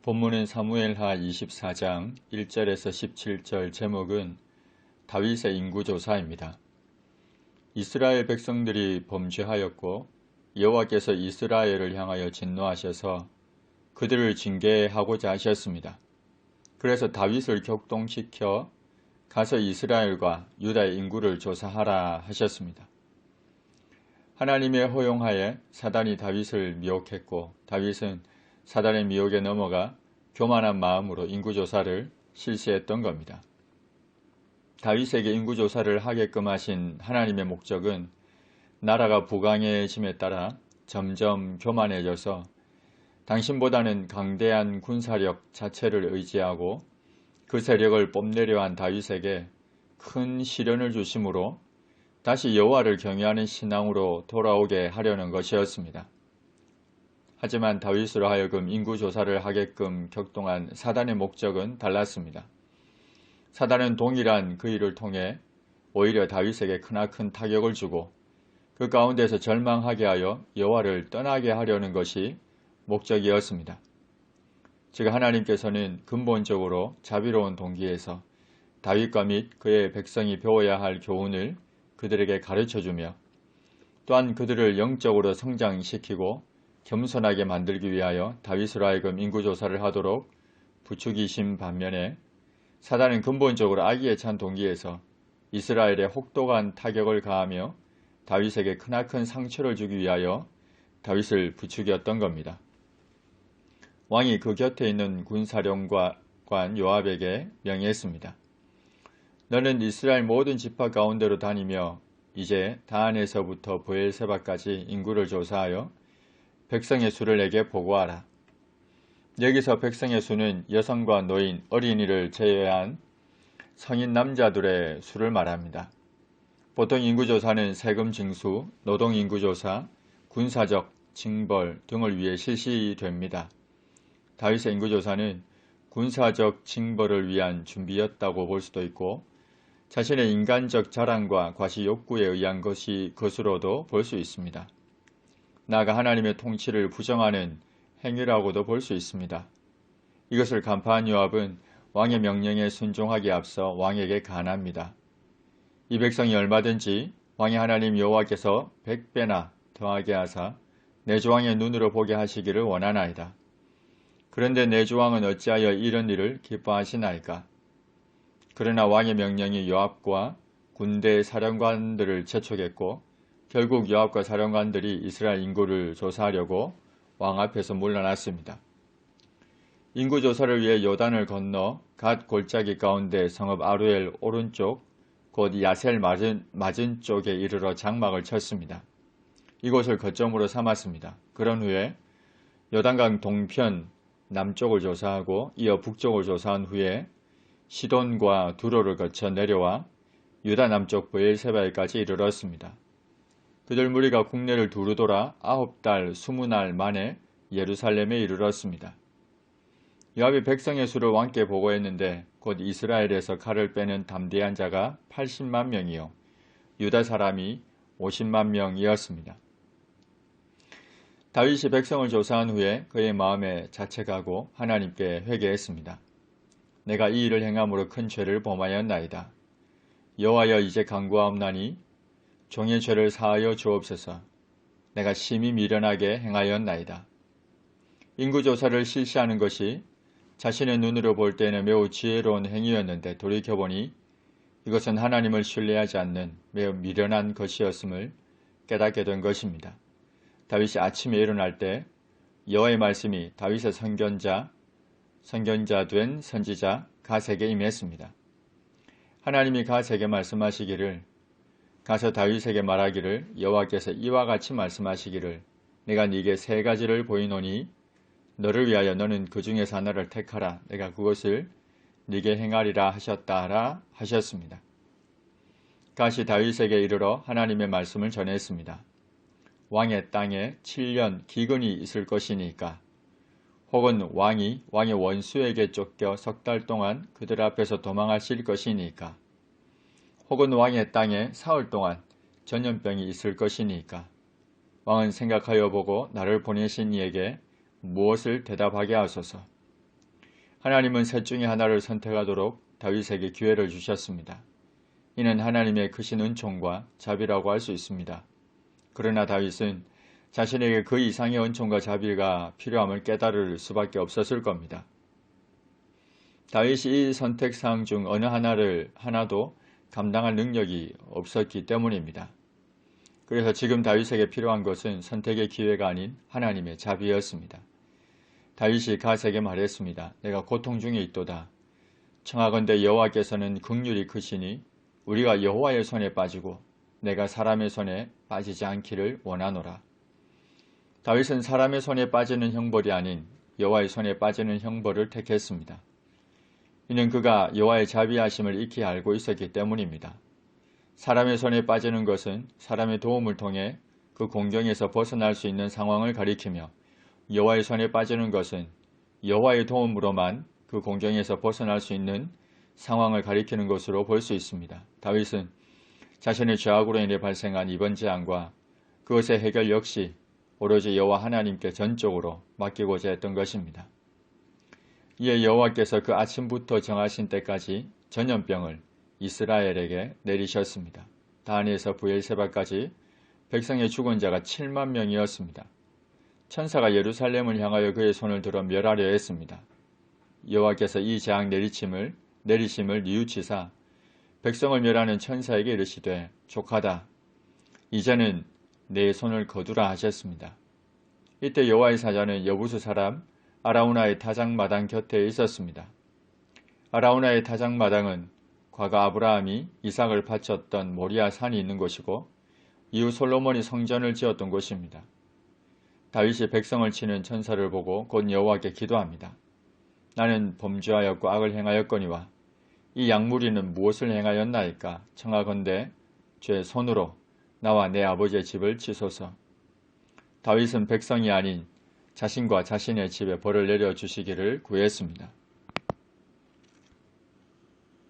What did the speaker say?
본문은 사무엘하 24장 1절에서 17절. 제목은 다윗의 인구조사입니다. 이스라엘 백성들이 범죄하였고 여호와께서 이스라엘을 향하여 진노하셔서 그들을 징계하고자 하셨습니다. 그래서 다윗을 격동시켜 가서 이스라엘과 유다의 인구를 조사하라 하셨습니다. 하나님의 허용하에 사단이 다윗을 미혹했고 다윗은 사단의 미혹에 넘어가 교만한 마음으로 인구조사를 실시했던 겁니다. 다윗에게 인구조사를 하게끔 하신 하나님의 목적은 나라가 부강해짐에 따라 점점 교만해져서 당신보다는 강대한 군사력 자체를 의지하고 그 세력을 뽐내려 한 다윗에게 큰 시련을 주심으로 다시 여호와를 경외하는 신앙으로 돌아오게 하려는 것이었습니다. 하지만 다윗으로 하여금 인구조사를 하게끔 격동한 사단의 목적은 달랐습니다. 사단은 동일한 그 일을 통해 오히려 다윗에게 크나큰 타격을 주고 그 가운데서 절망하게 하여 여호와를 떠나게 하려는 것이 목적이었습니다. 즉 하나님께서는 근본적으로 자비로운 동기에서 다윗과 및 그의 백성이 배워야 할 교훈을 그들에게 가르쳐주며 또한 그들을 영적으로 성장시키고 겸손하게 만들기 위하여 다윗으로 하여금 인구조사를 하도록 부추기신 반면에 사단은 근본적으로 악의에 찬 동기에서 이스라엘에 혹독한 타격을 가하며 다윗에게 크나큰 상처를 주기 위하여 다윗을 부추겼던 겁니다. 왕이 그 곁에 있는 군사령관 요압에게 명했습니다. 너는 이스라엘 모든 지파 가운데로 다니며 이제 다한에서부터 브엘세바까지 인구를 조사하여 백성의 수를 내게 보고하라. 여기서 백성의 수는 여성과 노인, 어린이를 제외한 성인 남자들의 수를 말합니다. 보통 인구조사는 세금 징수, 노동 인구조사, 군사적 징벌 등을 위해 실시됩니다. 다윗의 인구조사는 군사적 징벌을 위한 준비였다고 볼 수도 있고 자신의 인간적 자랑과 과시 욕구에 의한 것으로도 볼 수 있습니다. 나아가 하나님의 통치를 부정하는 행위라고도 볼 수 있습니다. 이것을 간파한 요압은 왕의 명령에 순종하기에 앞서 왕에게 간합니다. 이 백성이 얼마든지 왕의 하나님 여호와께서 100배나 더하게 하사 내 조왕의 눈으로 보게 하시기를 원하나이다. 그런데 내 조왕은 어찌하여 이런 일을 기뻐하시나이까? 그러나 왕의 명령이 요압과 군대 사령관들을 재촉했고 결국 요압과 사령관들이 이스라엘 인구를 조사하려고 왕 앞에서 물러났습니다. 인구조사를 위해 요단을 건너 갓 골짜기 가운데 성읍 아루엘 오른쪽 곧 야셀 맞은 쪽에 이르러 장막을 쳤습니다. 이곳을 거점으로 삼았습니다. 그런 후에 요단강 동편 남쪽을 조사하고 이어 북쪽을 조사한 후에 시돈과 두로를 거쳐 내려와 유다 남쪽 브엘세바에까지 이르렀습니다. 그들 무리가 국내를 두루 돌아 9달 20날 만에 예루살렘에 이르렀습니다. 요압이 백성의 수를 왕께 보고했는데 곧 이스라엘에서 칼을 빼는 담대한 자가 80만 명이요 유다 사람이 50만 명이었습니다. 다윗이 백성을 조사한 후에 그의 마음에 자책하고 하나님께 회개했습니다. 내가 이 일을 행함으로 큰 죄를 범하였나이다. 여호와여 이제 간구하옵나니 종의 죄를 사하여 주옵소서. 내가 심히 미련하게 행하였나이다. 인구조사를 실시하는 것이 자신의 눈으로 볼 때는 매우 지혜로운 행위였는데 돌이켜보니 이것은 하나님을 신뢰하지 않는 매우 미련한 것이었음을 깨닫게 된 것입니다. 다윗이 아침에 일어날 때 여호와의 말씀이 다윗의 선견자 된 선지자 갓에게 임했습니다. 하나님이 갓에게 말씀하시기를 가서 다윗에게 말하기를 여호와께서 이와 같이 말씀하시기를 내가 네게 3가지를 보이노니 너를 위하여 너는 그 중에서 하나를 택하라. 내가 그것을 네게 행하리라 하셨다라 하셨습니다. 갓이 다윗에게 이르러 하나님의 말씀을 전했습니다. 왕의 땅에 7년 기근이 있을 것이니까 혹은 왕의 원수에게 쫓겨 3달 동안 그들 앞에서 도망하실 것이니까 혹은 왕의 땅에 사흘 동안 전염병이 있을 것이니까 왕은 생각하여 보고 나를 보내신 이에게 무엇을 대답하게 하소서. 하나님은 셋 중에 하나를 선택하도록 다윗에게 기회를 주셨습니다. 이는 하나님의 크신 은총과 자비라고 할 수 있습니다. 그러나 다윗은 자신에게 그 이상의 은총과 자비가 필요함을 깨달을 수밖에 없었을 겁니다. 다윗이 이 선택사항 중 어느 하나도 감당할 능력이 없었기 때문입니다. 그래서 지금 다윗에게 필요한 것은 선택의 기회가 아닌 하나님의 자비였습니다. 다윗이 갓에게 말했습니다. 내가 고통 중에 있도다. 청하건대 여호와께서는 긍휼이 크시니 우리가 여호와의 손에 빠지고 내가 사람의 손에 빠지지 않기를 원하노라. 다윗은 사람의 손에 빠지는 형벌이 아닌 여호와의 손에 빠지는 형벌을 택했습니다. 이는 그가 여호와의 자비하심을 익히 알고 있었기 때문입니다. 사람의 손에 빠지는 것은 사람의 도움을 통해 그 공경에서 벗어날 수 있는 상황을 가리키며 여호와의 손에 빠지는 것은 여호와의 도움으로만 그 공경에서 벗어날 수 있는 상황을 가리키는 것으로 볼 수 있습니다. 다윗은 자신의 죄악으로 인해 발생한 이번 재앙과 그것의 해결 역시 오로지 여호와 하나님께 전적으로 맡기고자 했던 것입니다. 이에 여호와께서 그 아침부터 정하신 때까지 전염병을 이스라엘에게 내리셨습니다. 단에서 브엘세바까지 백성의 죽은 자가 7만 명이었습니다. 천사가 예루살렘을 향하여 그의 손을 들어 멸하려 했습니다. 여호와께서 이 재앙 내리심을 뉘우치사 백성을 멸하는 천사에게 이르시되 족하다. 이제는 내 손을 거두라 하셨습니다. 이때 여호와의 사자는 여부수 사람 아라우나의 타작마당 곁에 있었습니다. 아라우나의 타작마당은 과거 아브라함이 이삭을 바쳤던 모리아 산이 있는 곳이고 이후 솔로몬이 성전을 지었던 곳입니다. 다윗이 백성을 치는 천사를 보고 곧 여호와께 기도합니다. 나는 범죄하였고 악을 행하였거니와 이 양무리는 무엇을 행하였나이까? 청하건대 죄 손으로 나와 내 아버지의 집을 치소서. 다윗은 백성이 아닌 자신과 자신의 집에 벌을 내려주시기를 구했습니다.